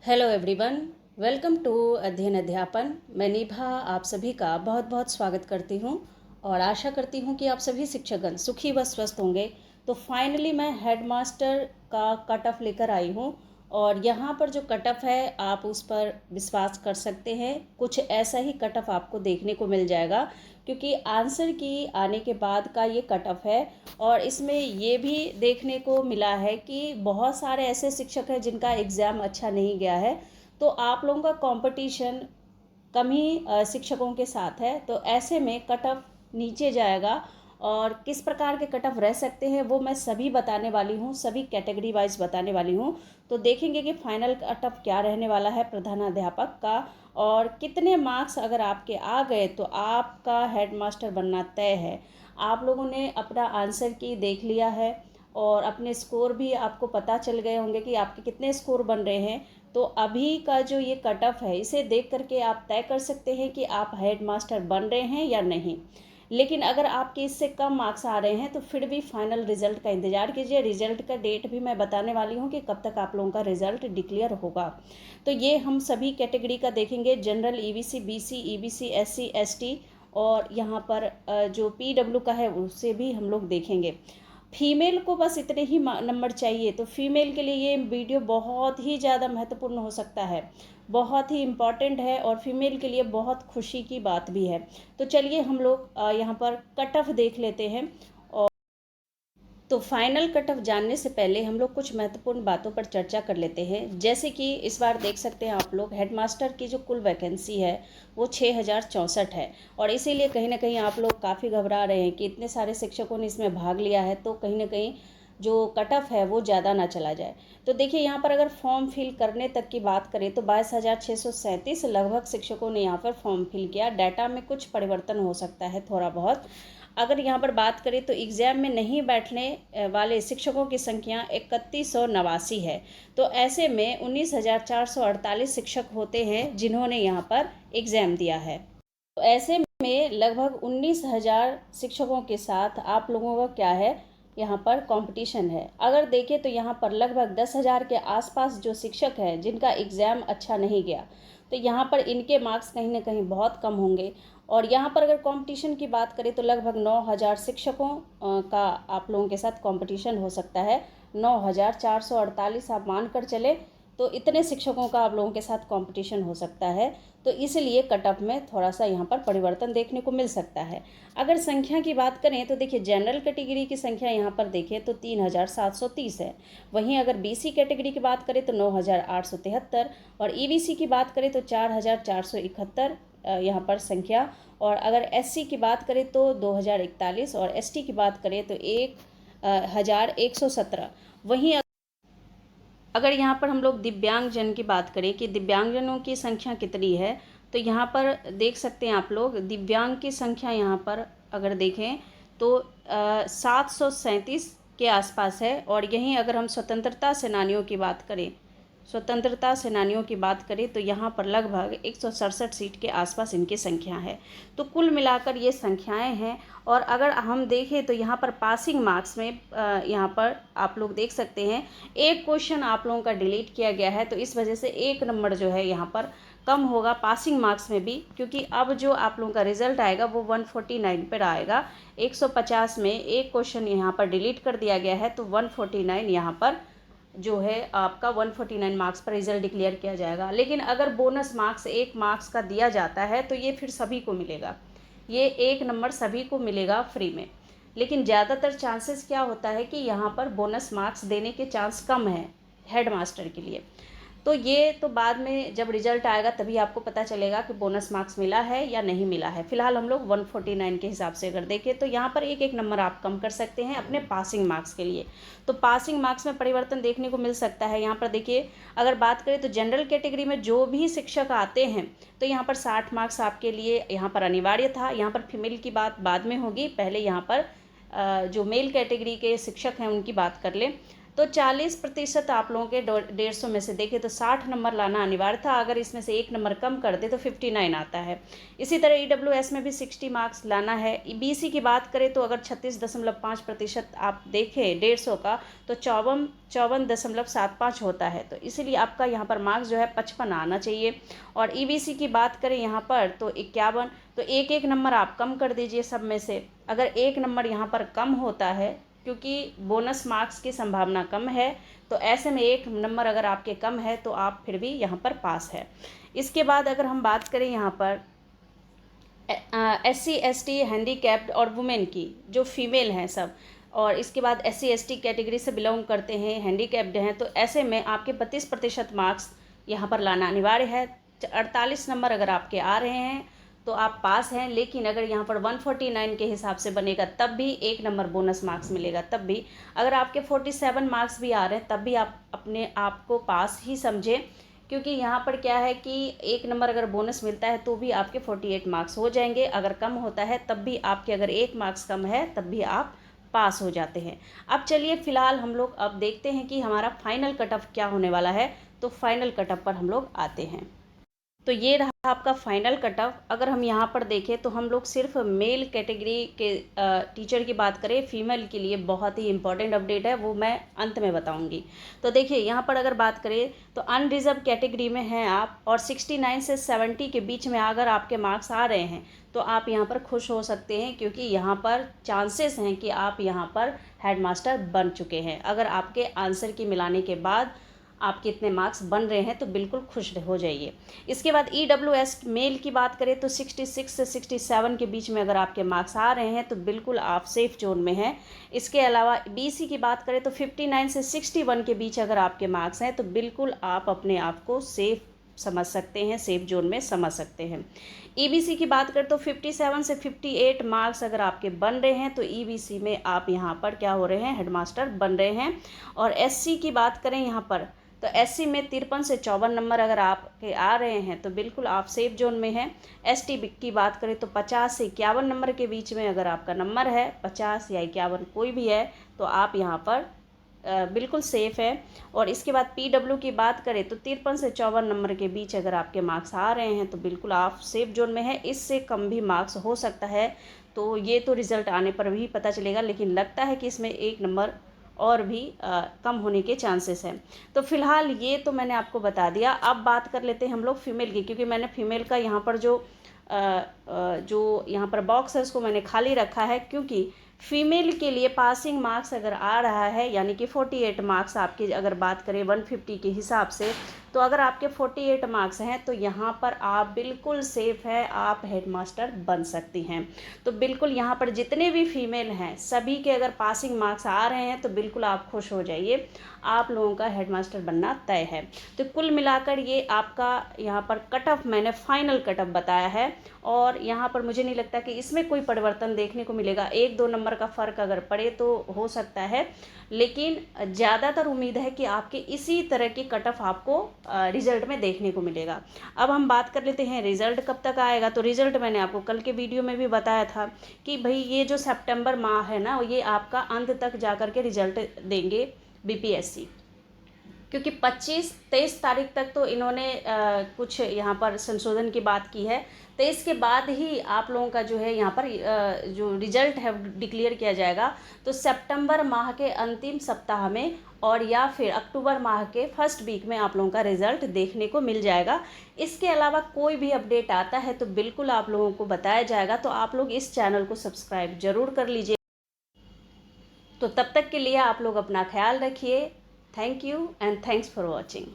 Hello everyone, welcome to अध्ययन अध्यापन। मैं निभा आप सभी का बहुत बहुत स्वागत करती हूँ और आशा करती हूँ कि आप सभी शिक्षकगण सुखी व स्वस्थ होंगे। तो फाइनली मैं हेडमास्टर का कट ऑफ लेकर आई हूँ और यहाँ पर जो कट ऑफ है आप उस पर विश्वास कर सकते हैं। कुछ ऐसा ही कट ऑफ आपको देखने को मिल जाएगा क्योंकि आंसर की आने के बाद का ये कट ऑफ है। और इसमें ये भी देखने को मिला है कि बहुत सारे ऐसे शिक्षक हैं जिनका एग्ज़ाम अच्छा नहीं गया है, तो आप लोगों का कंपटीशन कम ही शिक्षकों के साथ है। तो ऐसे में कट ऑफ नीचे जाएगा और किस प्रकार के कट ऑफ रह सकते हैं वो मैं सभी बताने वाली हूँ, सभी कैटेगरी वाइज बताने वाली हूँ। तो देखेंगे कि फाइनल कट ऑफ क्या रहने वाला है प्रधानाध्यापक का और कितने मार्क्स अगर आपके आ गए तो आपका हेडमास्टर बनना तय है। आप लोगों ने अपना आंसर की देख लिया है और अपने स्कोर भी आपको पता चल गए होंगे कि आपके कितने स्कोर बन रहे हैं। तो अभी का जो ये कट ऑफ है इसे देख करके आप तय कर सकते हैं कि आप हेड मास्टर बन रहे हैं या नहीं। लेकिन अगर आपके इससे कम मार्क्स आ रहे हैं तो फिर भी फाइनल रिजल्ट का इंतज़ार कीजिए। रिजल्ट का डेट भी मैं बताने वाली हूँ कि कब तक आप लोगों का रिजल्ट डिक्लेयर होगा। तो ये हम सभी कैटेगरी का देखेंगे, general, EBC, BC, EBC, SC, ST और यहाँ पर जो पीडब्ल्यू का है उसे भी हम लोग देखेंगे। फीमेल को बस इतने ही नंबर चाहिए, तो फीमेल के लिए ये वीडियो बहुत ही ज़्यादा महत्वपूर्ण हो सकता है, बहुत ही इम्पॉर्टेंट है और फीमेल के लिए बहुत खुशी की बात भी है। तो चलिए हम लोग यहाँ पर कट ऑफ देख लेते हैं। तो फाइनल कट ऑफ जानने से पहले हम लोग कुछ महत्वपूर्ण बातों पर चर्चा कर लेते हैं। जैसे कि इस बार देख सकते हैं आप लोग हेडमास्टर की जो कुल वैकेंसी है वो 6064 है और इसीलिए कहीं ना कहीं आप लोग काफ़ी घबरा रहे हैं कि इतने सारे शिक्षकों ने इसमें भाग लिया है तो कहीं ना कहीं जो कट ऑफ है वो ज़्यादा ना चला जाए। तो देखिए यहाँ पर अगर फॉर्म फिल करने तक की बात करें तो 22,637 लगभग शिक्षकों ने यहाँ पर फॉर्म फिल किया। डाटा में कुछ परिवर्तन हो सकता है थोड़ा बहुत। अगर यहाँ पर बात करें तो एग्ज़ाम में नहीं बैठने वाले शिक्षकों की संख्या 3189 है। तो ऐसे में 19,448 शिक्षक होते हैं जिन्होंने यहाँ पर एग्ज़ाम दिया है। तो ऐसे में लगभग 19,000 शिक्षकों के साथ आप लोगों का क्या है, यहाँ पर कंपटीशन है। अगर देखें तो यहाँ पर लगभग 10,000 के आसपास जो शिक्षक हैं जिनका एग्ज़ाम अच्छा नहीं गया, तो यहाँ पर इनके मार्क्स कहीं ना कहीं बहुत कम होंगे। और यहाँ पर अगर कंपटीशन की बात करें तो लगभग 9,000 शिक्षकों का आप लोगों के साथ कंपटीशन हो सकता है। 9,448 आप मान कर चले तो इतने शिक्षकों का आप लोगों के साथ कंपटीशन हो सकता है। तो इसलिए कट ऑफ में थोड़ा सा यहाँ पर परिवर्तन देखने को मिल सकता है। अगर संख्या की बात करें तो देखिए जनरल कैटेगरी की संख्या यहाँ पर देखें तो 3,730 है। वहीं अगर बीसी कैटेगरी की बात करें तो 9,873 और ईबीसी की बात करें तो 4,471 यहाँ पर संख्या। और अगर एससी की बात करें तो 2,041 और एसटी की बात करें तो 1,117। वहीं अगर यहाँ पर हम लोग दिव्यांगजन की बात करें कि दिव्यांगजनों की संख्या कितनी है, तो यहाँ पर देख सकते हैं आप लोग दिव्यांग की संख्या यहाँ पर अगर देखें तो 737 के आसपास है। और यहीं अगर हम स्वतंत्रता सेनानियों की बात करें, स्वतंत्रता सेनानियों की बात करें तो यहाँ पर लगभग 167 सीट के आसपास इनकी संख्या है। तो कुल मिलाकर ये संख्याएं हैं। और अगर हम देखें तो यहाँ पर पासिंग मार्क्स में यहाँ पर आप लोग देख सकते हैं एक क्वेश्चन आप लोगों का डिलीट किया गया है, तो इस वजह से एक नंबर जो है यहाँ पर कम होगा पासिंग मार्क्स में भी, क्योंकि अब जो आप लोगों का रिजल्ट आएगा वो 149 पर आएगा। 150 में एक क्वेश्चन यहाँ पर डिलीट कर दिया गया है तो 149 यहाँ पर जो है आपका 149 मार्क्स पर रिजल्ट डिक्लेयर किया जाएगा। लेकिन अगर बोनस मार्क्स 1 मार्क्स का दिया जाता है तो ये फिर सभी को मिलेगा, ये 1 नंबर सभी को मिलेगा फ्री में। लेकिन ज़्यादातर चांसेस क्या होता है कि यहाँ पर बोनस मार्क्स देने के चांस कम है हेड मास्टर के लिए। तो ये तो बाद में जब रिजल्ट आएगा तभी आपको पता चलेगा कि बोनस मार्क्स मिला है या नहीं मिला है। फिलहाल हम लोग 149 के हिसाब से अगर देखें तो यहाँ पर एक एक नंबर आप कम कर सकते हैं अपने पासिंग मार्क्स के लिए। तो पासिंग मार्क्स में परिवर्तन देखने को मिल सकता है। यहाँ पर देखिए अगर बात करें तो जनरल कैटेगरी में जो भी शिक्षक आते हैं तो यहाँ पर 60 मार्क्स आपके लिए यहाँ पर अनिवार्य था। यहाँ पर फीमेल की बात बाद में होगी, पहले यहाँ पर जो मेल कैटेगरी के शिक्षक हैं उनकी बात कर लें। तो 40% आप लोगों के 150 में से देखें तो 60 नंबर लाना अनिवार्य था। अगर इसमें से 1 नंबर कम कर दे तो 59 आता है। इसी तरह EWS में भी 60 मार्क्स लाना है। BC की बात करें तो अगर 36.5% आप देखें 150 का तो 54.75 होता है। तो इसीलिए आपका यहाँ पर मार्क्स जो है 55 आना चाहिए। और EBC की बात करें यहाँ पर तो 51, तो एक नंबर आप कम कर दीजिए सब में से। अगर 1 नंबर यहाँ पर कम होता है क्योंकि बोनस मार्क्स की संभावना कम है, तो ऐसे में 1 नंबर अगर आपके कम है तो आप फिर भी यहाँ पर पास है। इसके बाद अगर हम बात करें यहाँ पर SC ST हैंडीकैप्ड और वुमेन की, जो फीमेल हैं सब, और इसके बाद SC ST कैटेगरी से बिलोंग करते हैं, हैंडीकैप्ड हैं, तो ऐसे में आपके 32% मार्क्स यहाँ पर लाना अनिवार्य है। 48 नंबर अगर आपके आ रहे हैं तो आप पास हैं, लेकिन अगर यहाँ पर 149 के हिसाब से बनेगा तब भी 1 नंबर बोनस मार्क्स मिलेगा। तब भी अगर आपके 47 मार्क्स भी आ रहे हैं तब भी आप अपने आप को पास ही समझें, क्योंकि यहाँ पर क्या है कि 1 नंबर अगर बोनस मिलता है तो भी आपके 48 मार्क्स हो जाएंगे। अगर कम होता है तब भी आपके अगर 1 मार्क्स कम है तब भी आप पास हो जाते हैं। अब चलिए फ़िलहाल हम लोग अब देखते हैं कि हमारा फाइनल कट ऑफ क्या होने वाला है। तो फाइनल कट ऑफ पर हम लोग आते हैं। तो ये रहा आपका फाइनल कट ऑफ। अगर हम यहाँ पर देखें तो हम लोग सिर्फ मेल कैटेगरी के टीचर की बात करें, फीमेल के लिए बहुत ही इंपॉर्टेंट अपडेट है, वो मैं अंत में बताऊंगी। तो देखिए यहाँ पर अगर बात करें तो अनरिजर्व कैटेगरी में हैं आप, और 69 से 70 के बीच में अगर आपके मार्क्स आ रहे हैं तो आप यहाँ पर खुश हो सकते हैं, क्योंकि यहाँ पर चांसेस हैं कि आप यहाँ पर हेडमास्टर बन चुके हैं। अगर आपके आंसर की मिलाने के बाद आपके इतने मार्क्स बन रहे हैं तो बिल्कुल खुश हो जाइए। इसके बाद EWS मेल की बात करें तो 66 से 67 के बीच में अगर आपके मार्क्स आ रहे हैं तो बिल्कुल आप सेफ जोन में हैं। इसके अलावा BC की बात करें तो 59 से 61 के बीच अगर आपके मार्क्स हैं तो बिल्कुल आप अपने आप को सेफ समझ सकते हैं, सेफ जोन में समझ सकते हैं। EBC की बात करें तो 57 से 58 मार्क्स अगर आपके बन रहे हैं तो EBC में आप यहाँ पर क्या हो रहे हैं, हेडमास्टर बन रहे हैं। और SC की बात करें यहाँ पर तो SC में 53 से 54 नंबर अगर आपके आ रहे हैं तो बिल्कुल आप सेफ जोन में हैं। ST की बात करें तो 50 से 51 नंबर के बीच में अगर आपका नंबर है, 50 या 51 कोई भी है, तो आप यहाँ पर बिल्कुल सेफ़ है। और इसके बाद PW की बात करें तो 53 से 54 नंबर के बीच अगर आपके मार्क्स आ रहे हैं तो बिल्कुल आप सेफ जोन में हैं। इससे कम भी मार्क्स हो सकता है, तो ये तो रिज़ल्ट आने पर भी पता चलेगा, लेकिन लगता है कि इसमें 1 नंबर और भी कम होने के चांसेस हैं। तो फ़िलहाल ये तो मैंने आपको बता दिया। अब बात कर लेते हैं हम लोग फीमेल की, क्योंकि मैंने फीमेल का यहाँ पर जो यहाँ पर बॉक्स है उसको मैंने खाली रखा है, क्योंकि फीमेल के लिए पासिंग मार्क्स अगर आ रहा है यानी कि 48 मार्क्स आपकी अगर बात करें 150 के हिसाब से, तो अगर आपके 48 मार्क्स हैं तो यहाँ पर आप बिल्कुल सेफ़ है, आप हेडमास्टर बन सकती हैं। तो बिल्कुल यहाँ पर जितने भी फीमेल हैं सभी के अगर पासिंग मार्क्स आ रहे हैं तो बिल्कुल आप खुश हो जाइए, आप लोगों का हेडमास्टर बनना तय है। तो कुल मिलाकर ये आपका यहाँ पर कट ऑफ मैंने फाइनल कट ऑफ बताया है, और यहाँ पर मुझे नहीं लगता कि इसमें कोई परिवर्तन देखने को मिलेगा। 1-2 नंबर का फ़र्क अगर पड़े तो हो सकता है, लेकिन ज़्यादातर उम्मीद है कि आपके इसी तरह की कट ऑफ आपको रिज़ल्ट में देखने को मिलेगा। अब हम बात कर लेते हैं रिज़ल्ट कब तक आएगा। तो रिज़ल्ट मैंने आपको कल के वीडियो में भी बताया था कि भाई ये जो सितंबर माह है ना, ये आपका अंत तक जा कर के रिज़ल्ट देंगे BPSC, क्योंकि 25-23 तारीख तक तो इन्होंने कुछ यहाँ पर संशोधन की बात की है। 23 के बाद ही आप लोगों का जो है यहाँ पर जो रिज़ल्ट है डिक्लेयर किया जाएगा। तो सितंबर माह के अंतिम सप्ताह में और या फिर अक्टूबर माह के फर्स्ट वीक में आप लोगों का रिज़ल्ट देखने को मिल जाएगा। इसके अलावा कोई भी अपडेट आता है तो बिल्कुल आप लोगों को बताया जाएगा। तो आप लोग इस चैनल को सब्सक्राइब ज़रूर कर लीजिए। तो तब तक के लिए आप लोग अपना ख्याल रखिए। Thank you and thanks for watching.